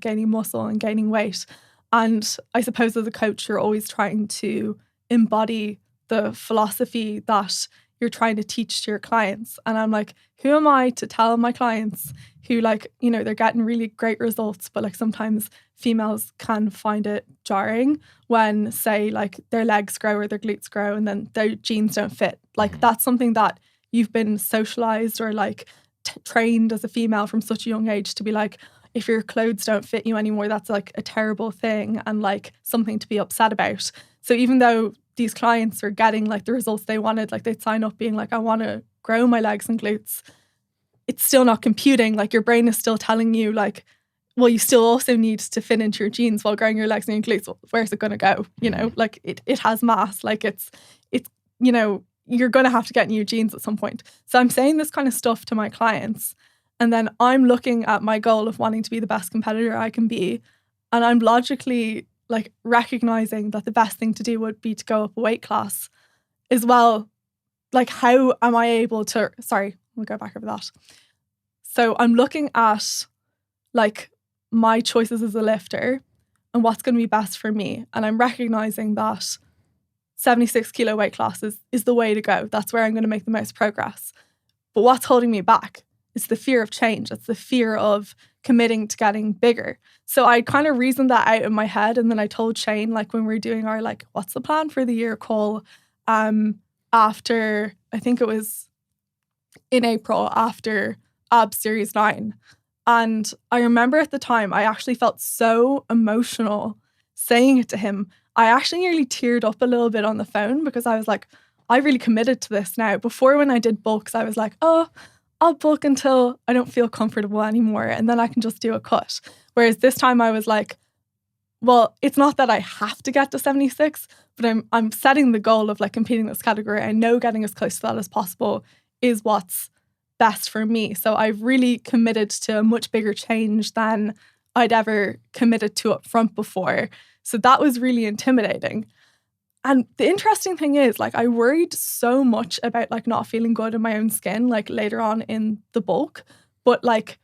gaining muscle and gaining weight. And I suppose as a coach, you're always trying to embody the philosophy that you're trying to teach to your clients. And I'm like, who am I to tell my clients who, like, you know, they're getting really great results, but like sometimes females can find it jarring when, say, like their legs grow or their glutes grow and then their jeans don't fit. Like that's something that you've been socialized or like trained as a female from such a young age to be like, if your clothes don't fit you anymore, that's like a terrible thing and like something to be upset about. So even though these clients are getting like the results they wanted, like they'd sign up being like, I want to grow my legs and glutes, it's still not computing. Like your brain is still telling you like, well, you still also need to fit into your jeans while growing your legs and your glutes. Well, where's it going to go? You know, like it has mass. Like it's, you know, you're going to have to get new jeans at some point. So I'm saying this kind of stuff to my clients. And then I'm looking at my goal of wanting to be the best competitor I can be. And I'm logically like recognizing that the best thing to do would be to go up a weight class as well. Like, how am I able to, sorry, we'll go back over that. So I'm looking at like my choices as a lifter and what's going to be best for me. And I'm recognizing that 76 kilo weight class is the way to go. That's where I'm going to make the most progress. But what's holding me back? It's the fear of change. It's the fear of committing to getting bigger. So I kind of reasoned that out in my head. And then I told Shane, like when we were doing our like, what's the plan for the year call after, I think it was in April after AB Series 9. And I remember at the time, I actually felt so emotional saying it to him. I actually nearly teared up a little bit on the phone because I was like, I really committed to this now. Before when I did bulks, I was like, oh, I'll bulk until I don't feel comfortable anymore and then I can just do a cut. Whereas this time I was like, well, it's not that I have to get to 76, but I'm setting the goal of like competing in this category. I know getting as close to that as possible is what's best for me. So I've really committed to a much bigger change than I'd ever committed to up front before. So that was really intimidating. And the interesting thing is, like, I worried so much about like not feeling good in my own skin, like later on in the bulk, but like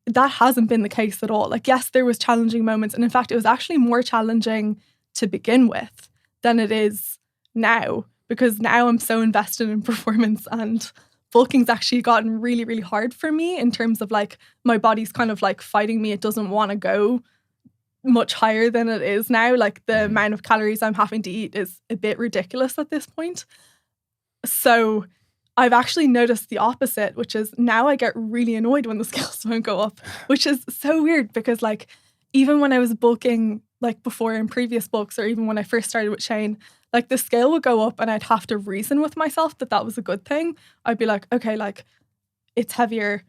that hasn't been the case at all. Like, yes, there was challenging moments. And in fact, it was actually more challenging to begin with than it is now, because now I'm so invested in performance and bulking's actually gotten really, really hard for me in terms of like my body's kind of like fighting me. It doesn't want to go much higher than it is now. Like the amount of calories I'm having to eat is a bit ridiculous at this point. So I've actually noticed the opposite, which is now I get really annoyed when the scales don't go up, which is so weird because like even when I was bulking like before in previous bulks or even when I first started with Shane, like the scale would go up and I'd have to reason with myself that that was a good thing. I'd be like, okay, like it's heavier.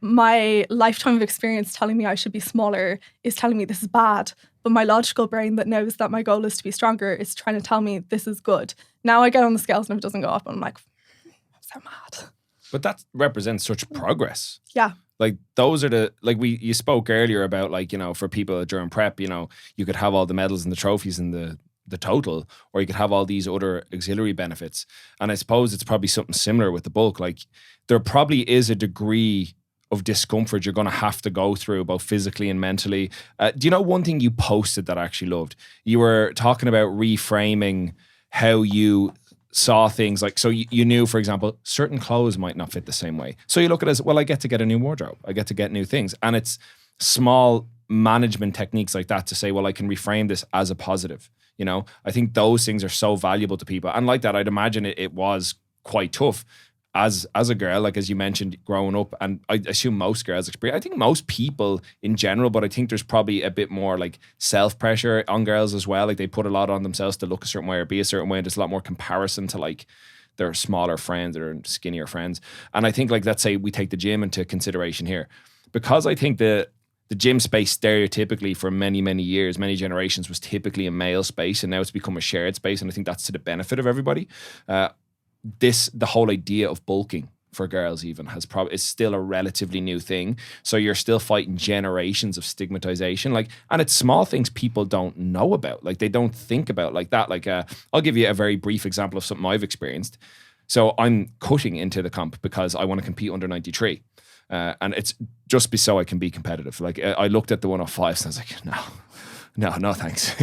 My lifetime of experience telling me I should be smaller is telling me this is bad. But my logical brain that knows that my goal is to be stronger is trying to tell me this is good. Now I get on the scales and if it doesn't go up, I'm like, I'm so mad. But that represents such progress. Yeah. Like those are the, like you spoke earlier about like, you know, for people during prep, you know, you could have all the medals and the trophies and the total, or you could have all these other auxiliary benefits. And I suppose it's probably something similar with the bulk. Like there probably is a degree of discomfort you're going to have to go through both physically and mentally. Do you know one thing you posted that I actually loved? You were talking about reframing how you saw things. Like, so you knew, for example, certain clothes might not fit the same way. So you look at it as, well, I get to get a new wardrobe. I get to get new things. And it's small management techniques like that to say, well, I can reframe this as a positive. You know, I think those things are so valuable to people. And like that, I'd imagine it was quite tough as a girl, like as you mentioned, growing up. And I assume most girls experience, I think most people in general, but I think there's probably a bit more like self-pressure on girls as well. Like they put a lot on themselves to look a certain way or be a certain way. There's a lot more comparison to like their smaller friends or skinnier friends. And I think like, let's say we take the gym into consideration here, because I think the gym space stereotypically for many, many years, many generations was typically a male space, and now it's become a shared space. And I think that's to the benefit of everybody. The whole idea of bulking for girls even is still a relatively new thing. So you're still fighting generations of stigmatization. Like, and it's small things people don't know about. Like they don't think about like that. Like, I'll give you a very brief example of something I've experienced. So I'm cutting into the comp because I want to compete under 93. And it's just so I can be competitive. Like I looked at the 105s and I was like, no, thanks.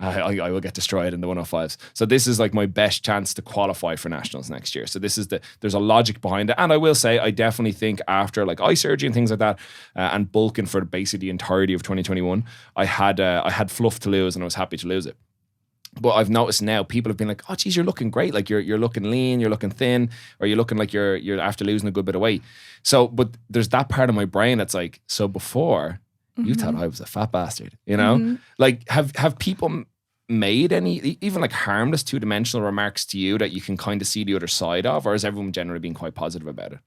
I will get destroyed in the 105s. So this is like my best chance to qualify for nationals next year. So there's a logic behind it. And I will say, I definitely think after like eye surgery and things like that, and bulking for basically the entirety of 2021, I had fluff to lose and I was happy to lose it. But I've noticed now people have been like, oh geez, you're looking great. Like you're looking lean, you're looking thin, or you're looking like you're after losing a good bit of weight. So, but there's that part of my brain that's like, so before you thought I was a fat bastard, you know? Like have people made any even like harmless two-dimensional remarks to you that you can kind of see the other side of, or has everyone generally been quite positive about it?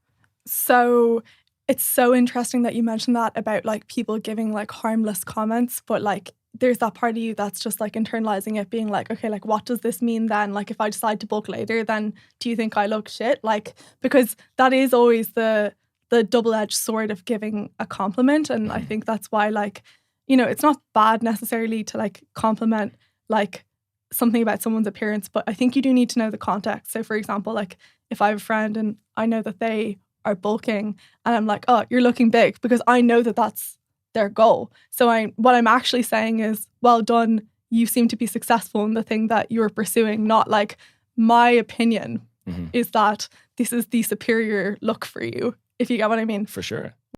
So it's so interesting that you mentioned that about like people giving like harmless comments, but like there's that part of you that's just like internalizing it, being like, okay, like what does this mean then? Like if I decide to bulk later, then do you think I look shit? Like, because that is always the double-edged sword of giving a compliment. And I think that's why, like, you know, it's not bad necessarily to like compliment like something about someone's appearance, but I think you do need to know the context. So for example, like if I have a friend and I know that they are bulking and I'm like, oh, you're looking big, because I know that that's their goal. So what I'm actually saying is, well done, you seem to be successful in the thing that you're pursuing, not like my opinion is that this is the superior look for you, if you get what I mean. For sure.